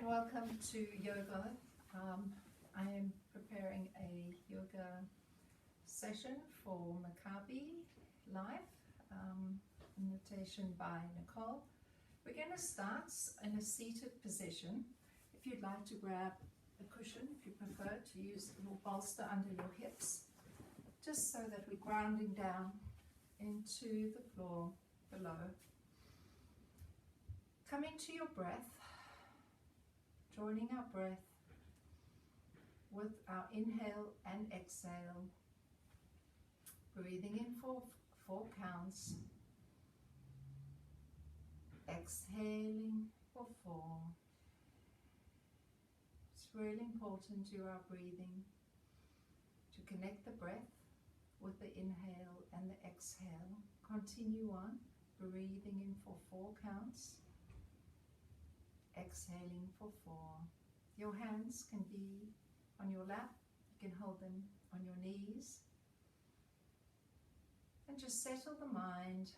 and welcome to yoga. I am preparing a yoga session for Maccabi Life, meditation by Nicole. We're going to start in a seated position. If you'd like to grab a cushion, if you prefer to use a little bolster under your hips, just so that we're grounding down into the floor below. Coming to your breath, joining our breath with our inhale and exhale, breathing in for 4 counts, exhaling for 4. It's really important to our breathing to connect the breath with the inhale and the exhale. Continue on, breathing in for 4 counts, exhaling for 4. Your hands can be on your lap, you can hold them on your knees, and just settle the mind,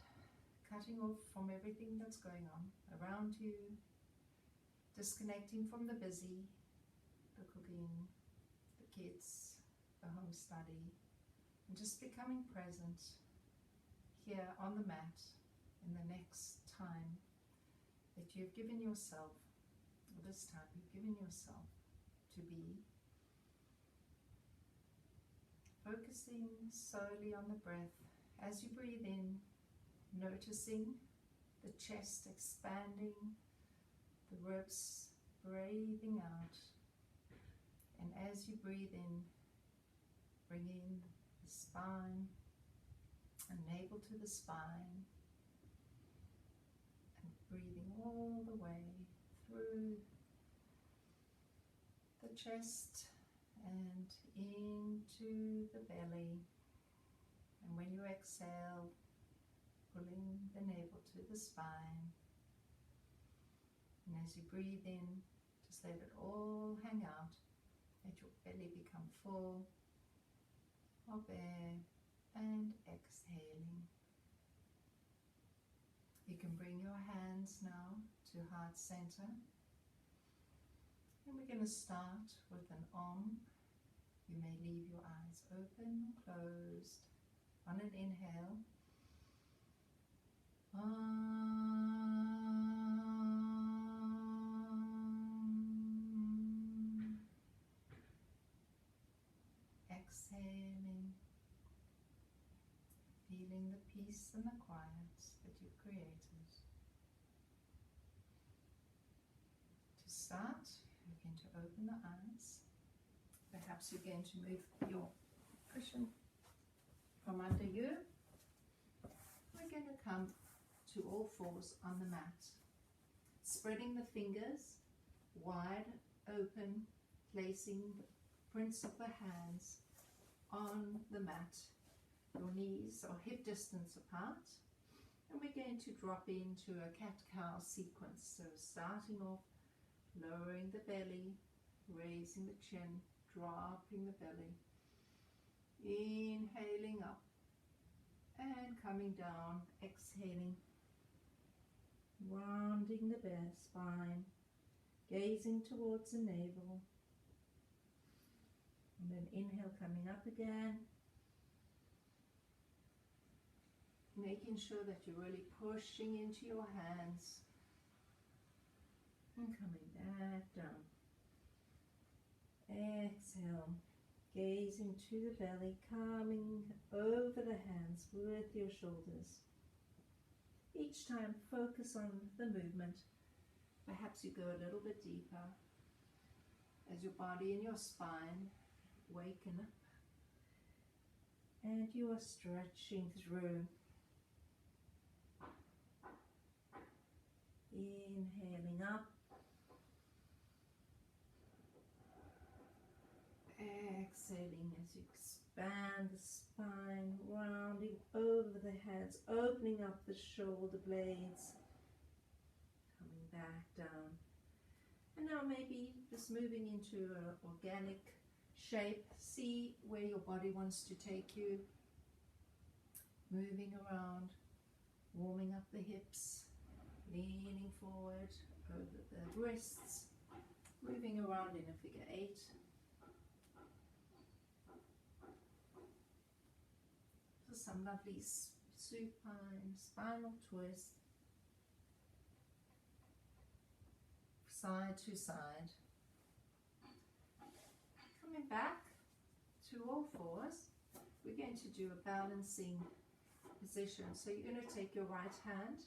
cutting off from everything that's going on around you, disconnecting from the busy, the cooking, the kids, the home study, and just becoming present here on the mat in the next time that you've given yourself, or this time you've given yourself to be. Focusing solely on the breath. As you breathe in, noticing the chest expanding, the ribs breathing out. And as you breathe in, bringing the spine and navel to the spine, and breathing all the way through the chest and into the belly. And when you exhale, pulling the navel to the spine. And as you breathe in, just let it all hang out. Let your belly become full of air, and exhaling. You can bring your hands now to heart center. And we're going to start with an Om. You may leave your eyes open or closed. On an inhale, exhaling, feeling the peace and the quiet that you've created. To start, you're going to open the eyes. Perhaps you're going to move your cushion from under you. We're going to come to all fours on the mat, spreading the fingers wide open, placing the prints of the hands on the mat. Your knees are hip distance apart, and we're going to drop into a cat-cow sequence. So starting off, lowering the belly, raising the chin, dropping the belly, inhaling up and coming down, exhaling, rounding the bare spine, gazing towards the navel, and then inhale, coming up again, making sure that you're really pushing into your hands and coming back down. Exhale, gazing to the belly, coming over the hands with your shoulders. Each time, focus on the movement. Perhaps you go a little bit deeper as your body and your spine waken up and you are stretching through. Inhaling up, exhaling as you expand the spine, rounding over the hands, opening up the shoulder blades, coming back down. And now maybe just moving into an organic shape. See where your body wants to take you. Moving around, warming up the hips, leaning forward over the wrists, moving around in a figure 8. So some lovely supine spinal twist, side to side. Coming back to all fours, we're going to do a balancing position. So you're going to take your right hand,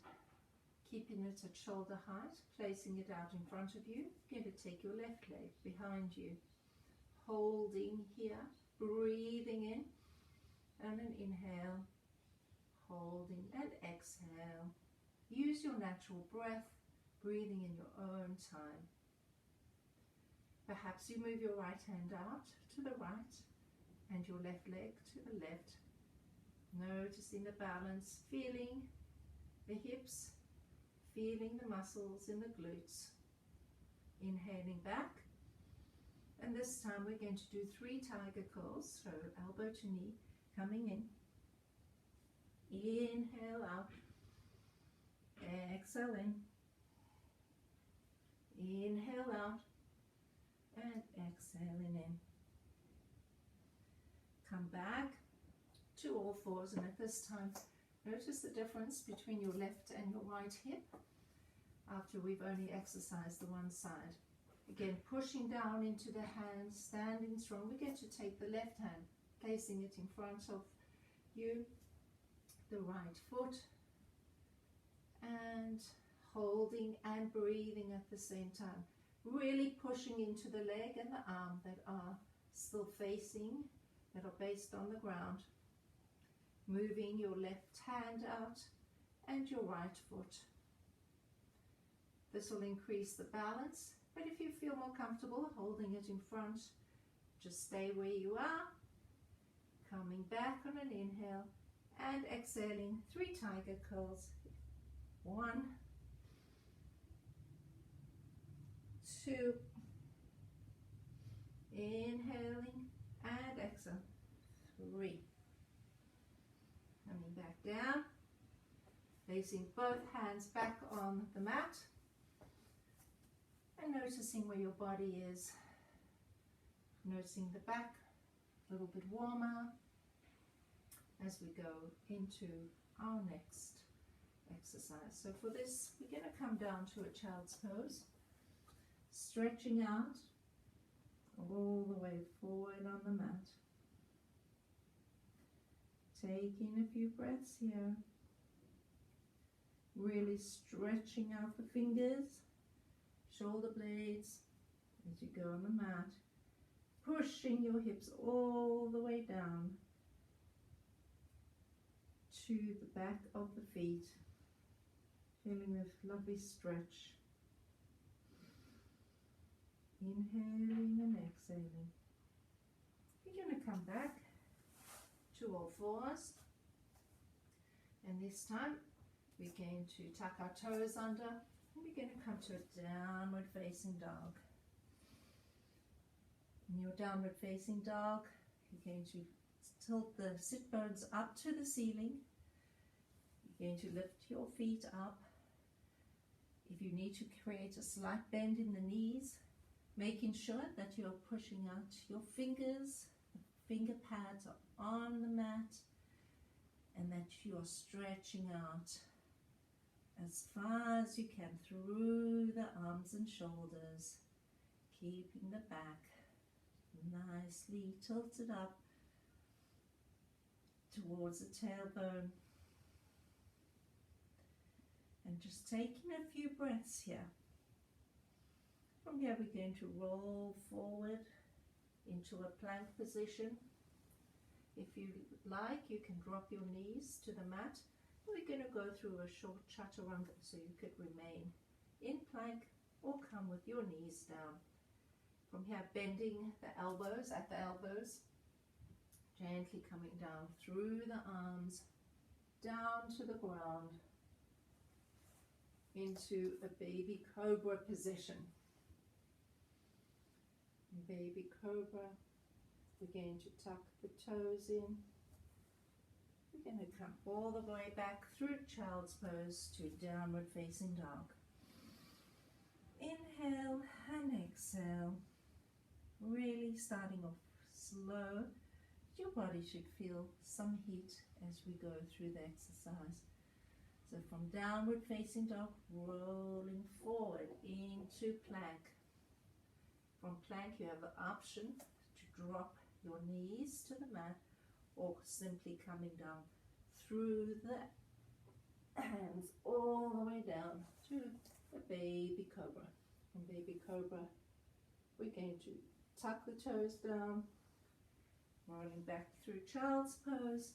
keeping it at shoulder height, placing it out in front of you. You're going to take your left leg behind you, holding here, breathing in, and an inhale, holding and exhale. Use your natural breath, breathing in your own time. Perhaps you move your right hand out to the right and your left leg to the left. Noticing the balance, feeling the hips, feeling the muscles in the glutes. Inhaling back. And this time we're going to do 3 tiger curls. So elbow to knee, coming in. Inhale out. Exhale in. Inhale out. And exhaling in. Come back to all fours, and at this time notice the difference between your left and your right hip after we've only exercised the one side. Again, pushing down into the hands, standing strong. We're going to take the left hand, placing it in front of you, the right foot, and holding and breathing at the same time. Really pushing into the leg and the arm that are still facing, that are based on the ground. Moving your left hand out and your right foot. This will increase the balance, but if you feel more comfortable holding it in front, just stay where you are. Coming back on an inhale and exhaling 3 tiger curls. 1, 2, inhaling and exhale. 3. Coming back down, placing both hands back on the mat and noticing where your body is. Noticing the back a little bit warmer as we go into our next exercise. So for this, we're going to come down to a child's pose, stretching out all the way forward on the mat. Taking a few breaths here, really stretching out the fingers, shoulder blades as you go on the mat, pushing your hips all the way down to the back of the feet, feeling this lovely stretch. Inhaling and exhaling. We're going to come back to all fours, and this time we're going to tuck our toes under, and we're going to come to a downward facing dog. In your downward facing dog, you're going to tilt the sit bones up to the ceiling. You're going to lift your feet up. If you need to create a slight bend in the knees, making sure that you're pushing out your fingers, finger pads are on the mat, and that you're stretching out as far as you can through the arms and shoulders, keeping the back nicely tilted up towards the tailbone. And just taking a few breaths here. From here we're going to roll forward into a plank position. If you like, you can drop your knees to the mat. We're going to go through a short chaturanga, so you could remain in plank or come with your knees down. From here, bending the elbows at the elbows, gently coming down through the arms, down to the ground, into a baby cobra position. Baby cobra, we're going to tuck the toes in. We're going to come all the way back through child's pose to downward facing dog. Inhale and exhale. exhale. Really starting off slow. Your body should feel some heat as we go through the exercise. So from downward facing dog, rolling forward into plank. From plank you have the option to drop your knees to the mat or simply coming down through the hands all the way down to the baby cobra. From baby cobra we're going to tuck the toes down, rolling back through child's pose,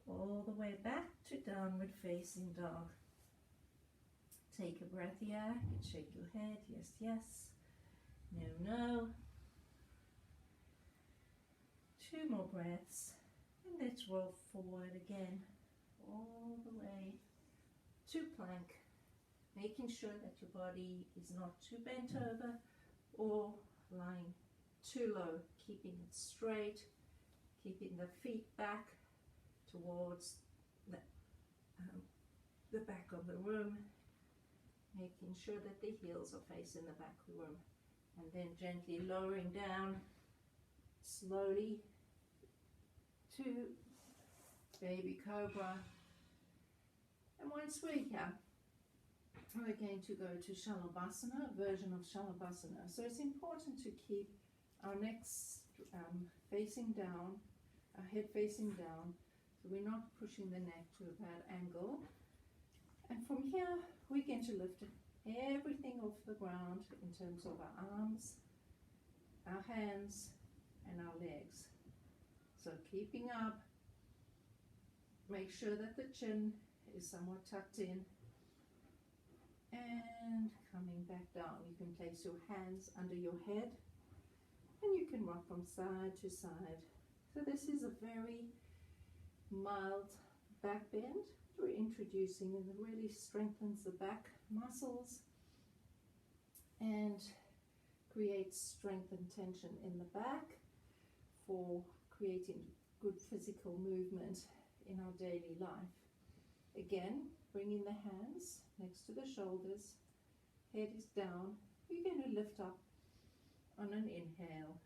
all the way back to downward facing dog. Take a breath here, you can shake your head, yes, yes, no, no. 2 more breaths, and let's roll forward again, all the way to plank, making sure that your body is not too bent over or lying too low, keeping it straight, keeping the feet back towards the back of the room, making sure that the heels are facing the back of the room, and then gently lowering down slowly to baby cobra. And once we're here, we're going to go to Shalabhasana, a version of Shalabhasana. So it's important to keep our necks facing down, our head facing down, so we're not pushing the neck to a bad angle. And from here, we're going to lift everything off the ground in terms of our arms, our hands, and our legs. So keeping up, make sure that the chin is somewhat tucked in, and coming back down. You can place your hands under your head and you can rock from side to side. So this is a very mild back bend we're introducing, and it really strengthens the back muscles and creates strength and tension in the back for creating good physical movement in our daily life. Again, bringing the hands next to the shoulders, head is down. You're going to lift up on an inhale.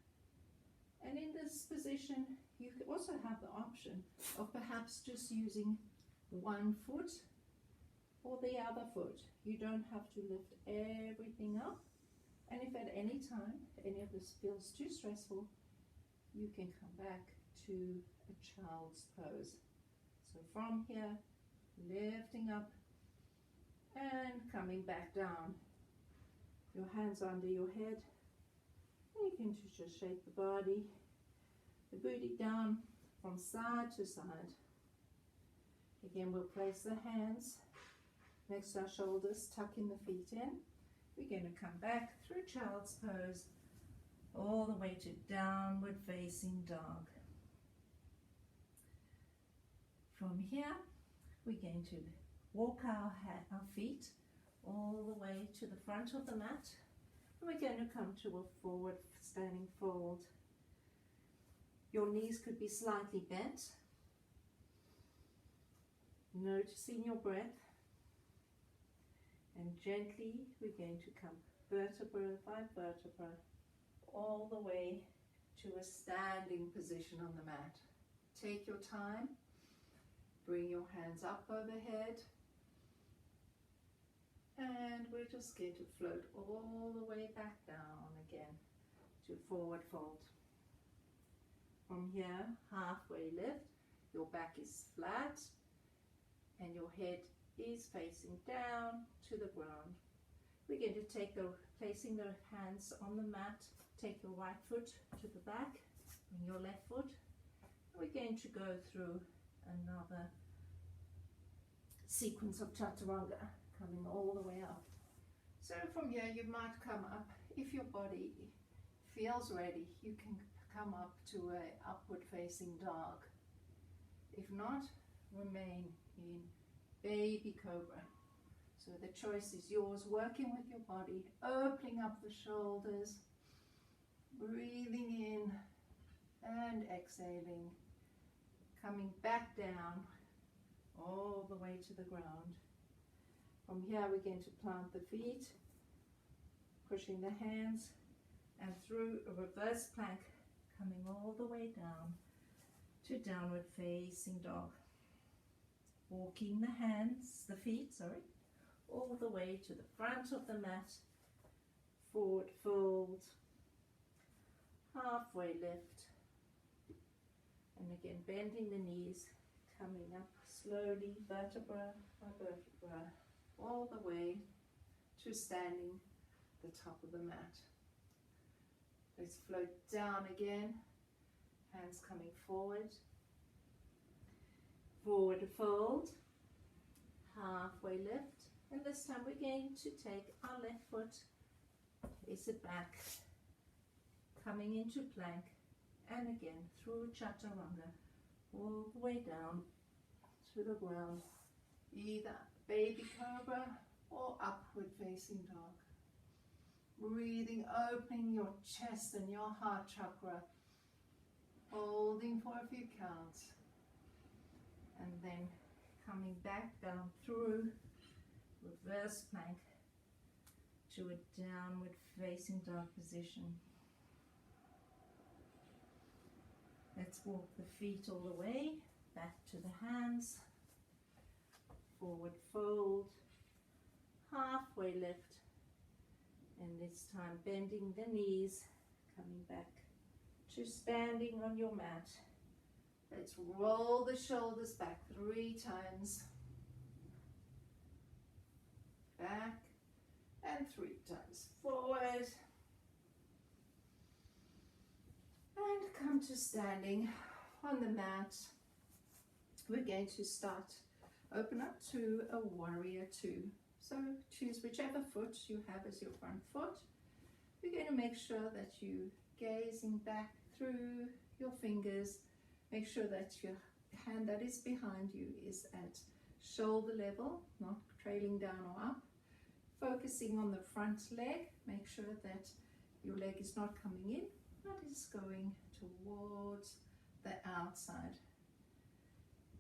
And in this position, you could also have the option of perhaps just using one foot or the other foot. You don't have to lift everything up. And if at any time any of this feels too stressful, you can come back to a child's pose. So from here, lifting up and coming back down. Your hands are under your head. And you can just shake the body, the booty down from side to side. Again, we'll place the hands next to our shoulders, tucking the feet in. We're going to come back through child's pose all the way to downward facing dog. From here, we're going to walk our feet all the way to the front of the mat. And we're going to come to a forward standing fold. Your knees could be slightly bent. Noticing your breath. And gently we're going to come vertebra by vertebra all the way to a standing position on the mat. Take your time. Bring your hands up overhead. And we're just going to float all the way back down again to forward fold. From here, halfway lift, your back is flat and your head is facing down to the ground. We're going to take placing the hands on the mat, take your right foot to the back, bring your left foot. We're going to go through another sequence of chaturanga, coming all the way up. So from here you might come up. If your body feels ready, you can come up to a upward facing dog. If not, remain in baby cobra. So the choice is yours, working with your body, opening up the shoulders, breathing in and exhaling, coming back down all the way to the ground. From here we're going to plant the feet, pushing the hands and through a reverse plank, coming all the way down to downward facing dog. Walking the feet, all the way to the front of the mat. Forward fold, halfway lift, and again bending the knees, coming up slowly, vertebra by vertebra, all the way to standing the top of the mat. Let's float down again, hands coming forward, forward fold, halfway lift, and this time we're going to take our left foot, place it back, coming into plank, and again through chaturanga, all the way down to the ground, either baby cobra or upward facing dog. Breathing, opening your chest and your heart chakra, holding for a few counts, and then coming back down through reverse plank to a downward facing dog position. Let's walk the feet all the way back to the hands, forward fold, halfway lift, and this time bending the knees, coming back to standing on your mat. Let's roll the shoulders back 3 times, back, and 3 times forward, and come to standing on the mat. We're going to start, open up to a warrior 2. So choose whichever foot you have as your front foot. You're going to make sure that you gazing back through your fingers. Make sure that your hand that is behind you is at shoulder level, not trailing down or up. Focusing on the front leg. Make sure that your leg is not coming in, but is going towards the outside.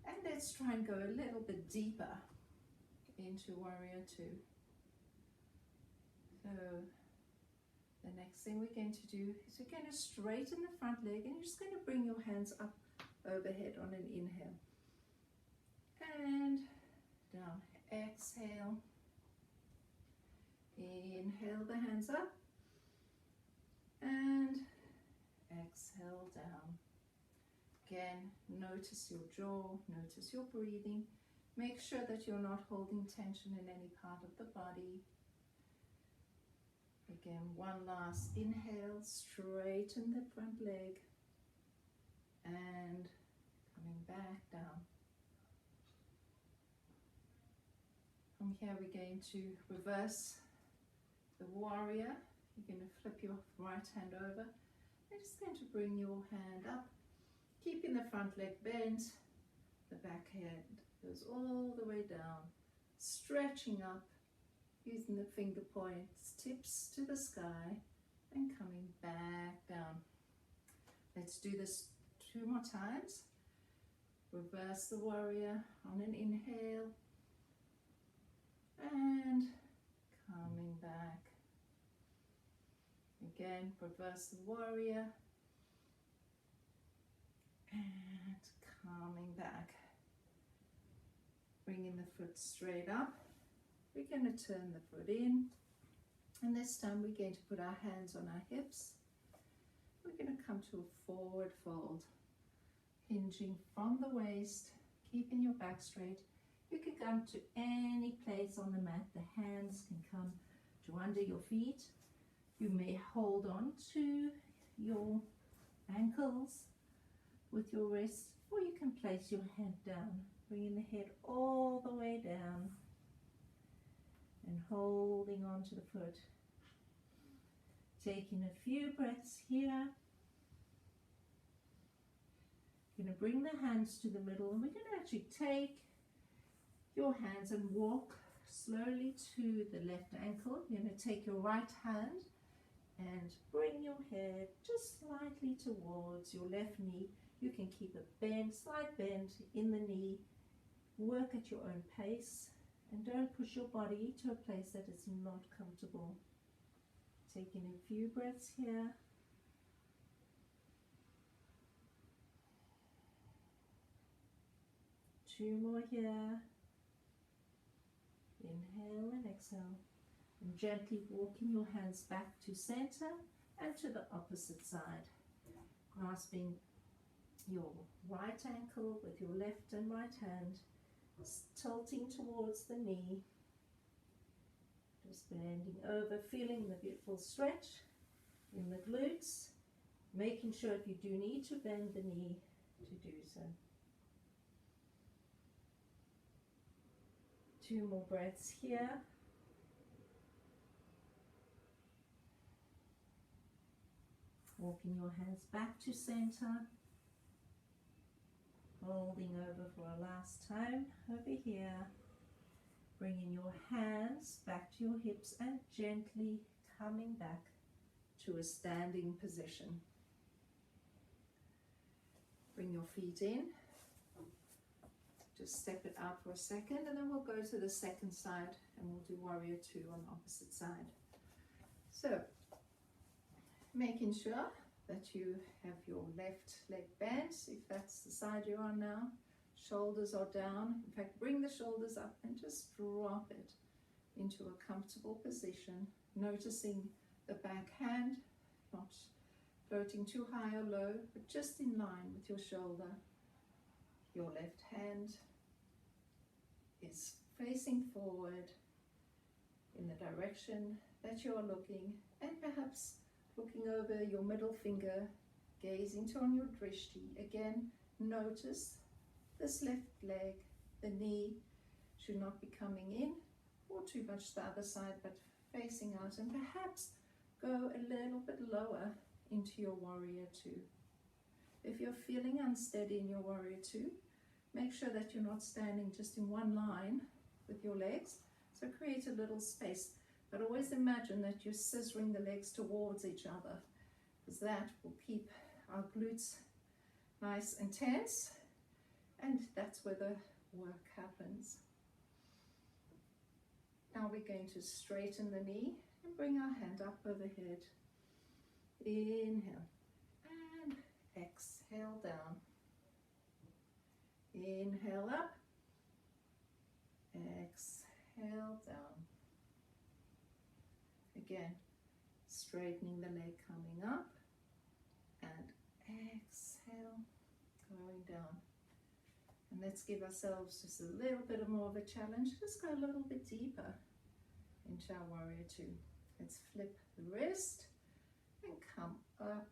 And let's try and go a little bit deeper into warrior 2. So the next thing we're going to do is we're going to straighten the front leg, and you're just going to bring your hands up overhead on an inhale and down. Exhale, inhale the hands up, and exhale down. Again, notice your jaw, notice your breathing. Make sure that you're not holding tension in any part of the body. Again, one last inhale, straighten the front leg, and coming back down. From here we're going to reverse the warrior. You're going to flip your right hand over. You're just going to bring your hand up, keeping the front leg bent. The back hand goes all the way down, stretching up, using the finger points, tips to the sky, and coming back down. Let's do this 2 more times. Reverse the warrior on an inhale, and coming back. Again, reverse the warrior, and coming back. Bringing the foot straight up. We're going to turn the foot in, and this time we're going to put our hands on our hips. We're going to come to a forward fold, hinging from the waist, keeping your back straight. You can come to any place on the mat. The hands can come to under your feet. You may hold on to your ankles with your wrists, or you can place your head down, bringing the head all the way down and holding on to the foot. Taking a few breaths here. You're going to bring the hands to the middle, and we're going to actually take your hands and walk slowly to the left ankle. You're going to take your right hand and bring your head just slightly towards your left knee. You can keep a bend, slight bend in the knee. Work at your own pace, and don't push your body to a place that is not comfortable. Taking a few breaths here. Two more here. Inhale and exhale. And gently walking your hands back to center and to the opposite side. Grasping your right ankle with your left and right hand, tilting towards the knee. Just bending over, feeling the beautiful stretch in the glutes. Making sure if you do need to bend the knee to do so. Two more breaths here. Walking your hands back to center. Holding over for a last time over here. Bringing your hands back to your hips and gently coming back to a standing position. Bring your feet in. Just step it out for a second and then we'll go to the second side and we'll do warrior two on the opposite side. So, making sure that you have your left leg bent, if that's the side you're on now. Shoulders are down. In fact, bring the shoulders up and just drop it into a comfortable position. Noticing the back hand, not floating too high or low, but just in line with your shoulder. Your left hand is facing forward in the direction that you are looking, and perhaps looking over your middle finger, gazing on your drishti. Again, notice this left leg, the knee should not be coming in or too much the other side, but facing out, and perhaps go a little bit lower into your warrior two. If you're feeling unsteady in your warrior two, make sure that you're not standing just in one line with your legs. So create a little space, but always imagine that you're scissoring the legs towards each other, because that will keep our glutes nice and tense, and that's where the work happens. Now we're going to straighten the knee and bring our hand up overhead. Inhale and exhale down. Inhale up, exhale down. Again, straightening the leg coming up and exhale, going down. And let's give ourselves just a little bit more of a challenge. Just go a little bit deeper into our warrior two. Let's flip the wrist and come up,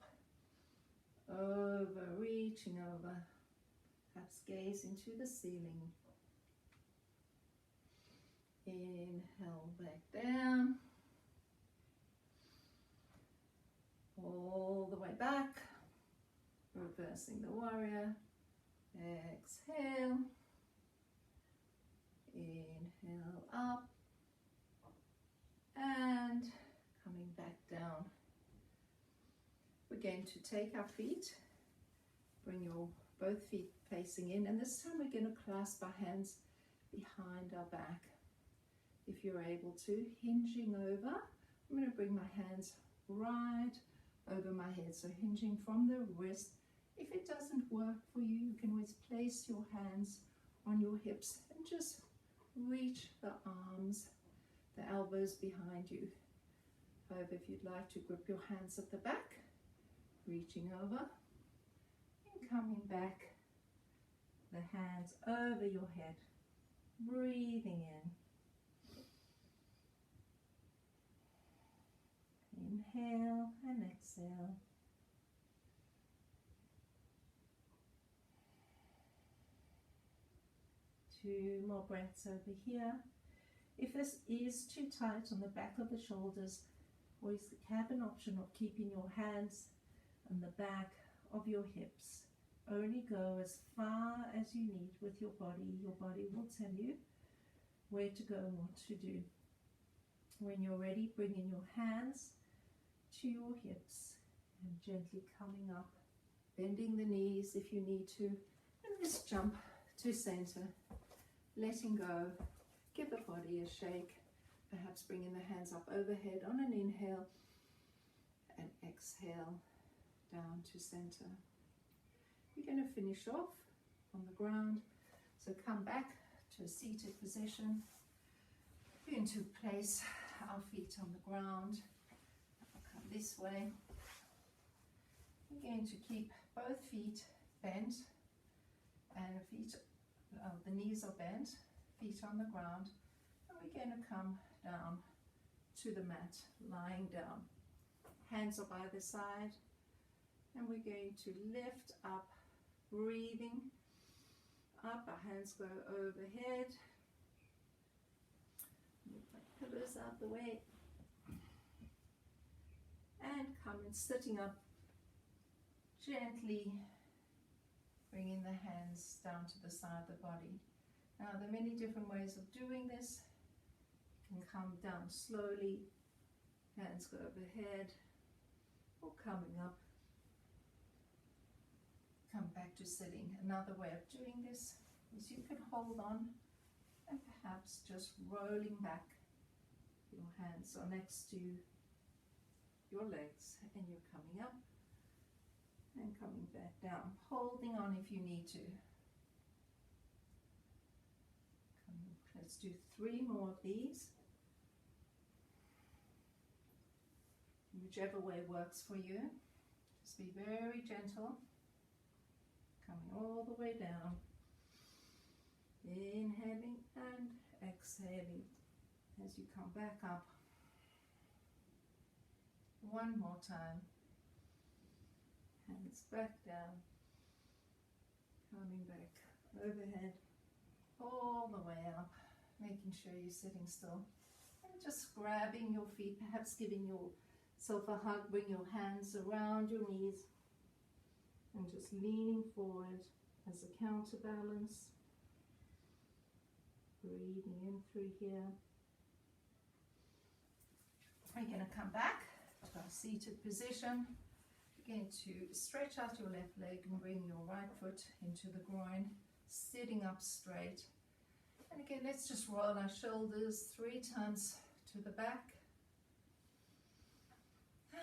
over, reaching over. Perhaps gaze into the ceiling. Inhale back down. All the way back. Reversing the warrior. Exhale. Inhale up. And coming back down. We're going to take our feet. Bring your both feet facing in, and this time we're going to clasp our hands behind our back. If you're able to, hinging over, I'm going to bring my hands right over my head, so hinging from the wrist. If it doesn't work for you, you can always place your hands on your hips and just reach the arms, the elbows behind you. However, if you'd like to grip your hands at the back, reaching over, coming back, the hands over your head, breathing in. Inhale and exhale. Two more breaths over here. If this is too tight on the back of the shoulders, always have an option of keeping your hands on the back of your hips. Only go as far as you need with your body. Your body will tell you where to go and what to do. When you're ready, bring in your hands to your hips and gently coming up, bending the knees if you need to, and just jump to center, letting go. Give the body a shake, perhaps bringing the hands up overhead on an inhale exhale down to center. We're going to finish off on the ground. So come back to a seated position. We're going to place our feet on the ground. I'll come this way. We're going to keep both feet bent and the knees are bent, feet on the ground, and we're going to come down to the mat, lying down. Hands are by the side, and we're going to lift up, breathing up. Our hands go overhead. Move my pillows out the way, and come and sitting up, gently bringing the hands down to the side of the body. Now there are many different ways of doing this. You can come down slowly, hands go overhead, or coming up, come back to sitting. Another way of doing this is you can hold on and perhaps just rolling back. Your hands are next to your legs and you're coming up and coming back down, holding on if you need to. Let's do 3 more of these. Whichever way works for you. Just be very gentle. Coming all the way down. Inhaling and exhaling as you come back up. One more time. Hands back down. Coming back overhead. All the way up. Making sure you're sitting still. And just grabbing your feet, perhaps giving yourself a hug. Bring your hands around your knees. And just leaning forward as a counterbalance. Breathing in through here. We're going to come back to our seated position. We're going to stretch out your left leg and bring your right foot into the groin, sitting up straight. And again, let's just roll our shoulders 3 times to the back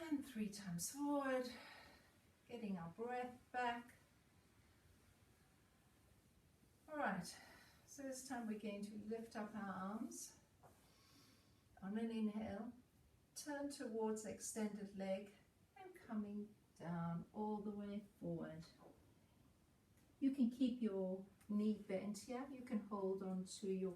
and 3 times forward, getting our breath back. All right, so this time we're going to lift up our arms on an inhale, turn towards the extended leg and coming down all the way forward. You can keep your knee bent here. You can hold on to your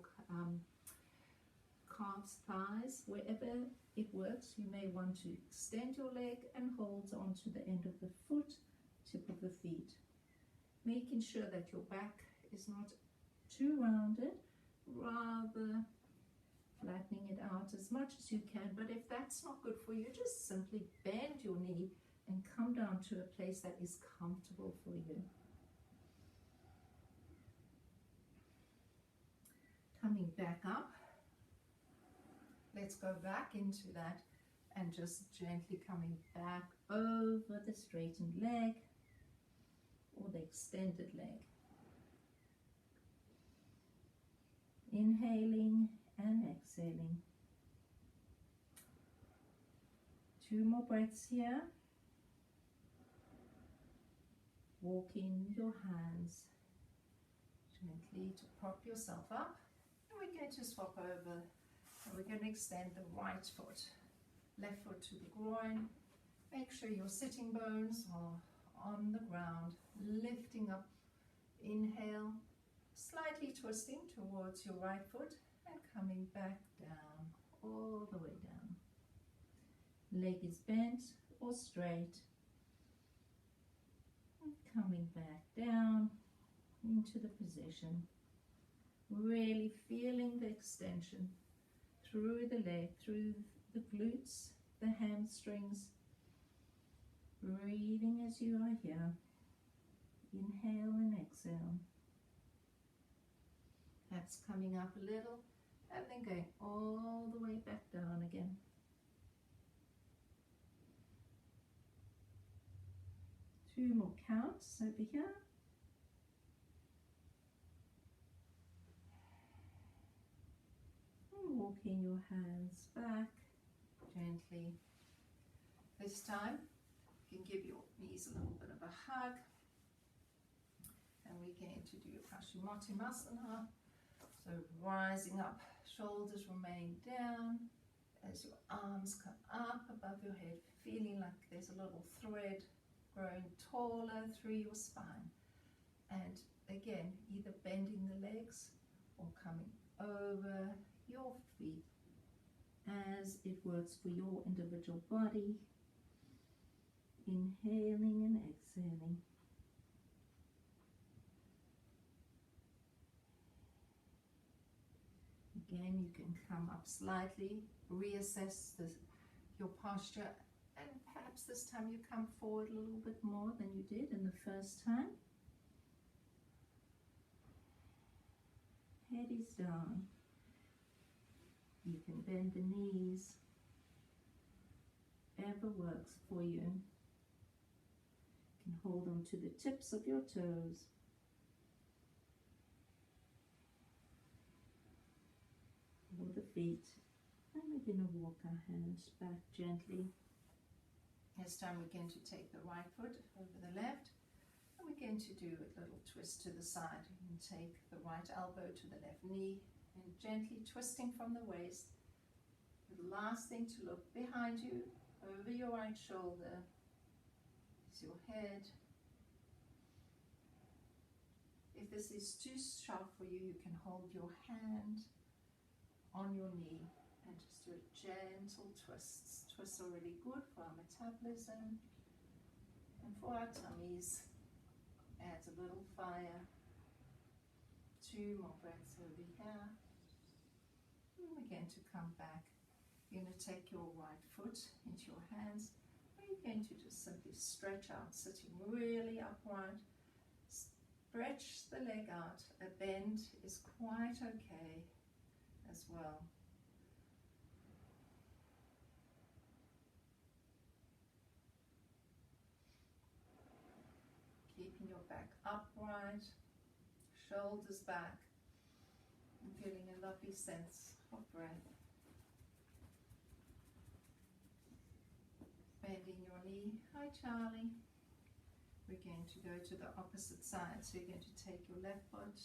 calves, thighs, wherever it works. You may want to extend your leg and hold on to the end of the foot, tip of the feet. Making sure that your back is not too rounded, rather flattening it out as much as you can. But if that's not good for you, just simply bend your knee and come down to a place that is comfortable for you. Coming back up, let's go back into that and just gently coming back over the straightened leg or the extended leg. Inhaling and exhaling. 2 more breaths here. Walking your hands gently to prop yourself up. We're going to swap over and we're going to extend the right foot, left foot to the groin. Make sure your sitting bones are on the ground, lifting up. Inhale, slightly twisting towards your right foot and coming back down, all the way down. Leg is bent or straight. And coming back down into the position. Really feeling the extension through the leg, through the glutes, the hamstrings. Breathing as you are here. Inhale and exhale. That's coming up a little and then going all the way back down again. Two more counts over here. Walking your hands back gently. This time You can give your knees a little bit of a hug. And we're going to do Paschimottanasana. So rising up, shoulders remain down as your arms come up above your head, feeling like there's a little thread growing taller through your spine. And again, either bending the legs or coming over your feet as it works for your individual body. Inhaling and exhaling. Again, you can come up slightly, reassess your posture, and perhaps this time you come forward a little bit more than you did in the first time. Head is down. You can bend the knees, whatever works for you. You can hold on to the tips of your toes. Or the feet. And we're going to walk our hands back gently. This time we're going to take the right foot over the left. And we're going to do a little twist to the side. And take the right elbow to the left knee. And gently twisting from the waist. The last thing to look behind you, over your right shoulder, is your head. If this is too sharp for you, you can hold your hand on your knee and just do gentle twists. Twists are really good for our metabolism and for our tummies. Adds a little fire. 2 more breaths over here. And we're going to come back. You're going to take your right foot into your hands. And you're going to just simply stretch out, sitting really upright. Stretch the leg out. A bend is quite okay as well. Keeping your back upright, shoulders back, and feeling a lovely sense of breath. Bending your knee. Hi, Charlie. We're going to go to the opposite side. So you're going to take your left foot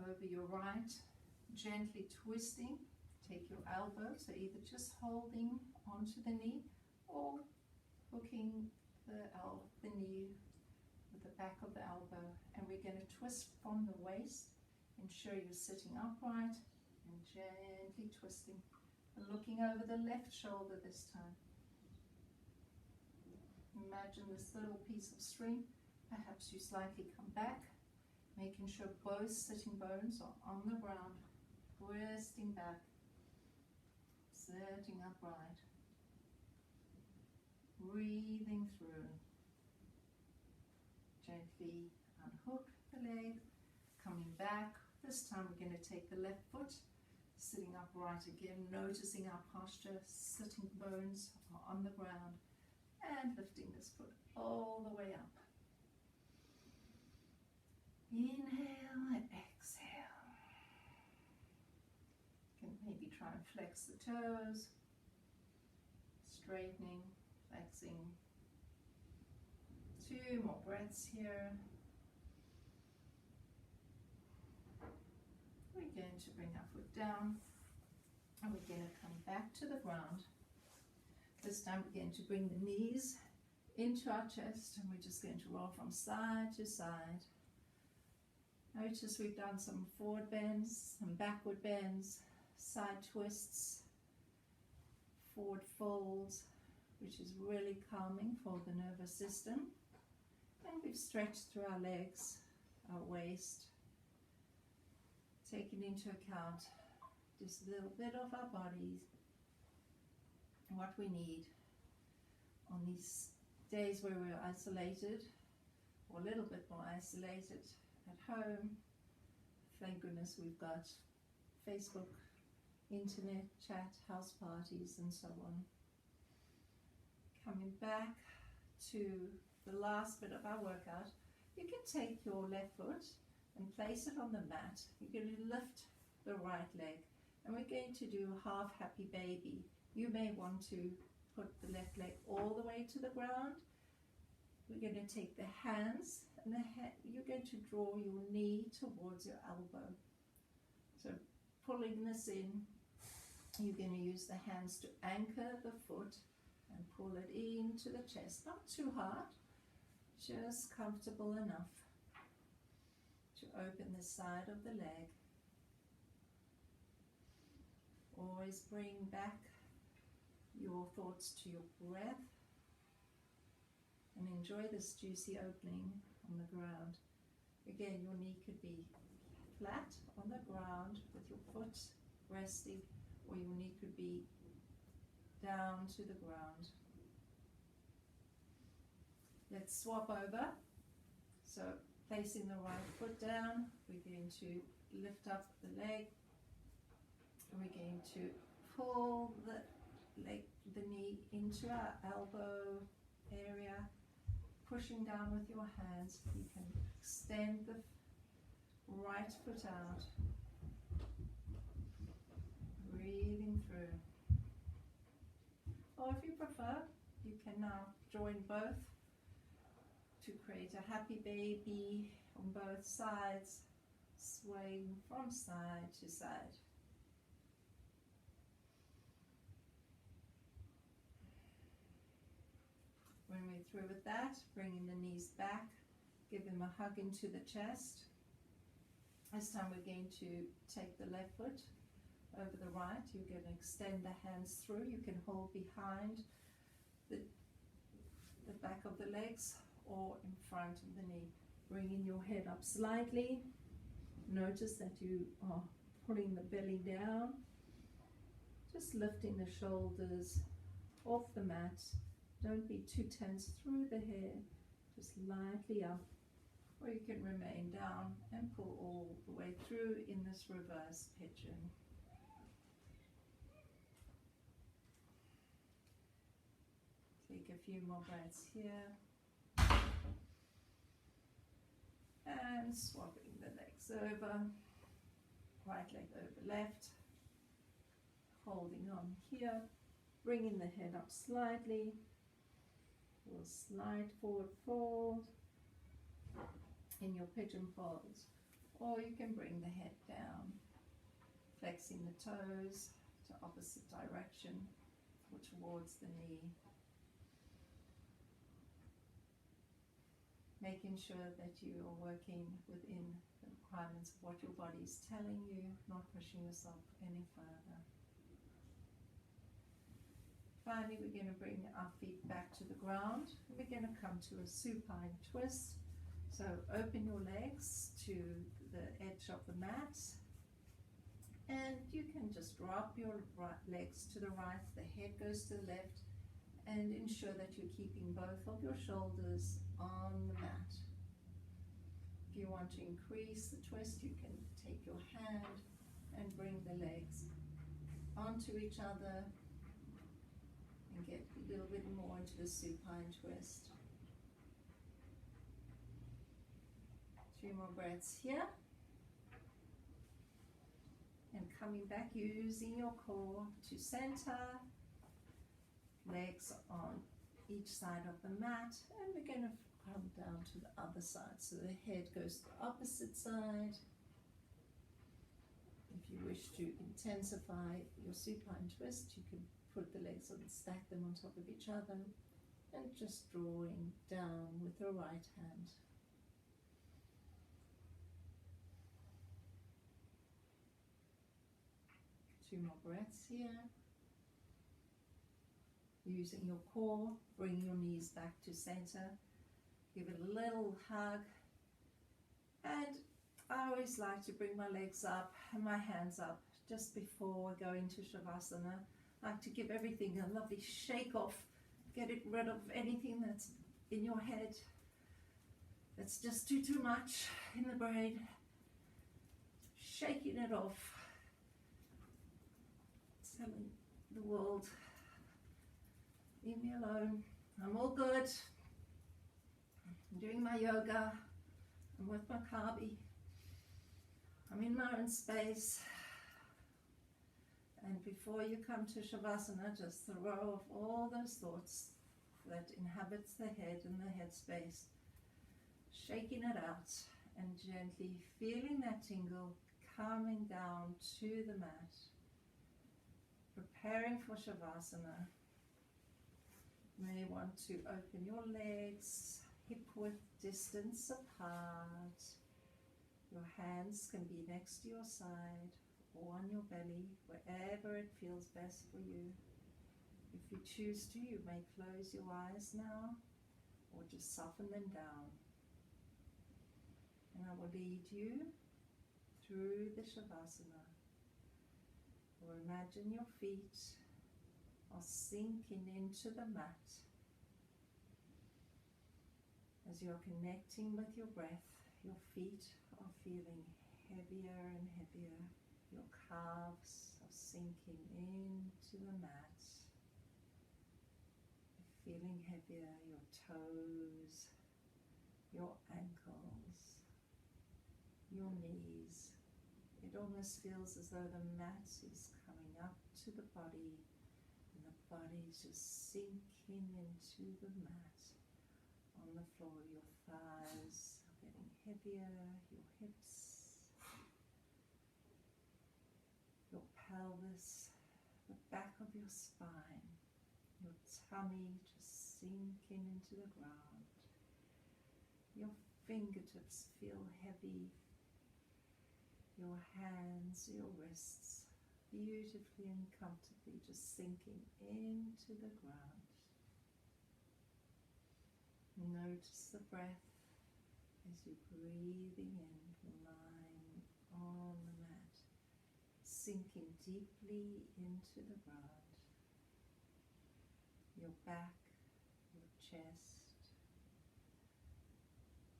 over your right, gently twisting. Take your elbow, so either just holding onto the knee or hooking the knee with the back of the elbow. And we're going to twist from the waist. Ensure you're sitting upright and gently twisting. And looking over the left shoulder this time. Imagine this little piece of string. Perhaps you slightly come back, making sure both sitting bones are on the ground, twisting back, sitting upright, breathing through. Gently unhook the leg, coming back. This time we're going to take the left foot, sitting upright again, noticing our posture, sitting bones are on the ground, and lifting this foot all the way up. Inhale and exhale. You can maybe try and flex the toes, straightening, flexing. 2 more breaths here. We're going to bring our foot down and we're going to come back to the ground. This time we're going to bring the knees into our chest and we're just going to roll from side to side. Notice we've done some forward bends, some backward bends, side twists, forward folds, which is really calming for the nervous system. And we've stretched through our legs, our waist, taking into account just a little bit of our bodies, what we need on these days where we're isolated, or a little bit more isolated at home. Thank goodness we've got Facebook, internet, chat, house parties, and so on. Coming back to the last bit of our workout, you can take your left foot and place it on the mat. You're going to lift the right leg, and we're going to do half happy baby. You may want to put the left leg all the way to the ground. We're going to take the hands and you're going to draw your knee towards your elbow. So pulling this in, you're going to use the hands to anchor the foot and pull it into the chest. Not too hard, just comfortable enough to open the side of the leg. Always bring back your thoughts to your breath and enjoy this juicy opening on the ground. Again, your knee could be flat on the ground with your foot resting, or your knee could be down to the ground. Let's swap over. So placing the right foot down, we're going to lift up the leg. We're going to pull the knee into our elbow area, pushing down with your hands. You can extend the right foot out, breathing through. Or if you prefer, you can now join both to create a happy baby on both sides, swaying from side to side. When we're through with that, bringing the knees back, give them a hug into the chest. This time we're going to take the left foot over the right. You're going to extend the hands through. You can hold behind the back of the legs or in front of the knee. Bringing your head up slightly. Notice that you are pulling the belly down. Just lifting the shoulders off the mat. Don't be too tense through the hair. Just lightly up. Or you can remain down and pull all the way through in this reverse pigeon. Take a few more breaths here. And swapping the legs over. Right leg over left. Holding on here. Bringing the head up slightly. We'll slide forward, fold in your pigeon pose, or you can bring the head down, flexing the toes to opposite direction or towards the knee. Making sure that you are working within the requirements of what your body is telling you, not pushing yourself any further. Finally, we're going to bring our feet back to the ground. We're going to come to a supine twist. So open your legs to the edge of the mat. And you can just drop your legs to the right, the head goes to the left, and ensure that you're keeping both of your shoulders on the mat. If you want to increase the twist, you can take your hand and bring the legs onto each other and get a little bit more into the supine twist. 2 more breaths here. And coming back, using your core to center. Legs on each side of the mat. And we're going to come down to the other side. So the head goes to the opposite side. If you wish to intensify your supine twist, you can put the legs on, stack them on top of each other, and just drawing down with the right hand. Two more breaths here. Using your core, bring your knees back to center. Give it a little hug. And I always like to bring my legs up and my hands up just before I go into Shavasana. I like to give everything a lovely shake off, get rid of anything that's in your head that's just too much in the brain. Shaking it off, telling the world, leave me alone, I'm all good, I'm doing my yoga, I'm with my Kabi, I'm in my own space, And before you come to Shavasana, just throw off all those thoughts that inhabits the head and the headspace, shaking it out and gently feeling that tingle coming down to the mat, preparing for Shavasana. You may want to open your legs hip-width distance apart. Your hands can be next to your side or on your belly, wherever it feels best for you. If you choose to, you may close your eyes now or just soften them down. And I will lead you through the Shavasana. Or imagine your feet are sinking into the mat as you're connecting with your breath. Your feet are feeling heavier and heavier. Your calves are sinking into the mat. You're feeling heavier, your toes, your ankles, your knees. It almost feels as though the mat is coming up to the body and the body is just sinking into the mat. On the floor, your thighs are getting heavier, your hips, your pelvis, the back of your spine, your tummy just sinking into the ground. Your fingertips feel heavy. Your hands, your wrists, beautifully and comfortably just sinking into the ground. Notice the breath as you're breathing in, lying on the mat, sinking deeply into the ground. Your back, your chest,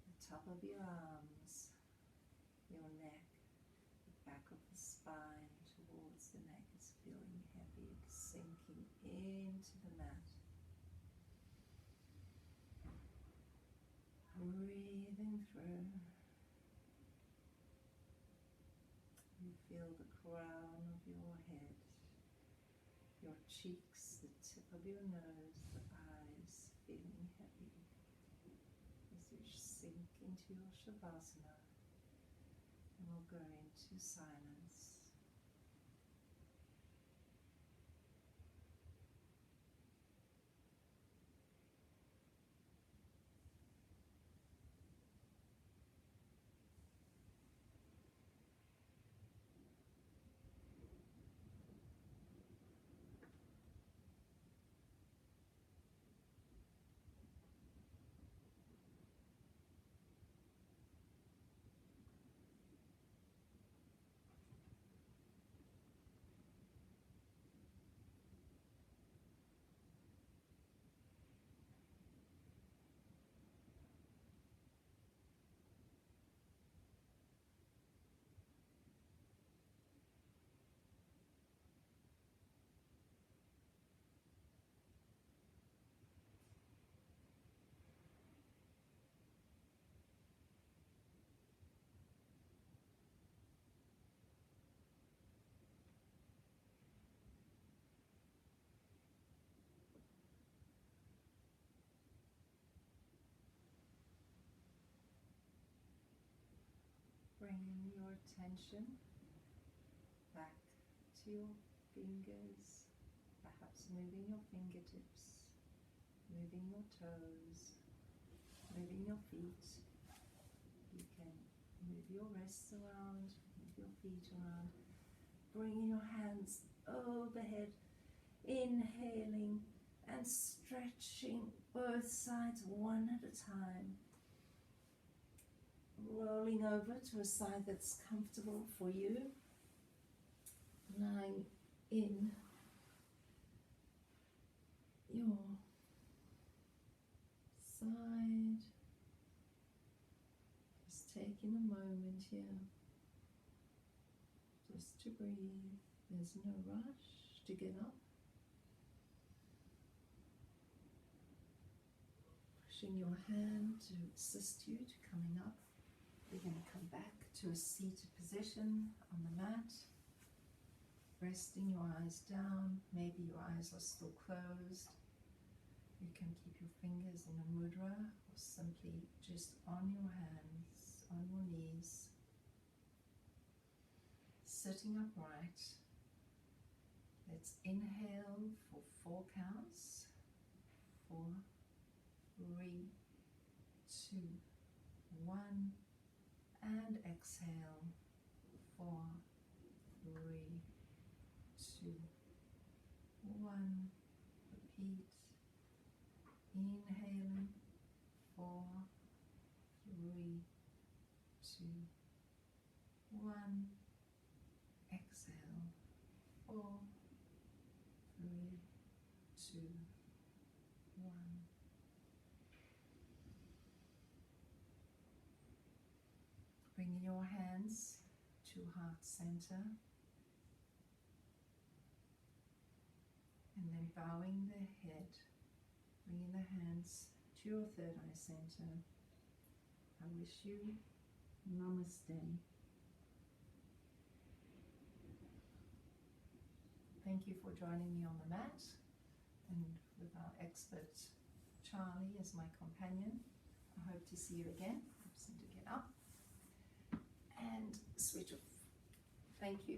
the top of your arms, your neck, back of the spine towards the neck is feeling heavy, sinking into the mat. Breathing through. You feel the crown of your head, your cheeks, the tip of your nose, the eyes feeling heavy as you sink into your Shavasana. And we'll go into silence. Bringing your attention back to your fingers, perhaps moving your fingertips, moving your toes, moving your feet. You can move your wrists around, move your feet around, bringing your hands overhead, inhaling and stretching both sides one at a time. Rolling over to a side that's comfortable for you. Lying in your side. Just taking a moment here just to breathe. There's no rush to get up. Pushing your hand to assist you to coming up. We're going to come back to a seated position on the mat. resting your eyes down. Maybe your eyes are still closed. You can keep your fingers in a mudra or simply just on your hands, on your knees, sitting upright. Let's inhale for 4 counts. 4, 3, 2, 1, and exhale. 4, 3, 2, 1. Repeat. Inhaling. 4, 3, 2, 1. Exhale. 4, 3, 2, 1. Bringing your hands to heart center, and then bowing the head, bringing the hands to your third eye center. I wish you namaste. Thank you for joining me on the mat, and with our expert Charlie as my companion. I hope to see you again. I'm just going to get up and switch off. Thank you.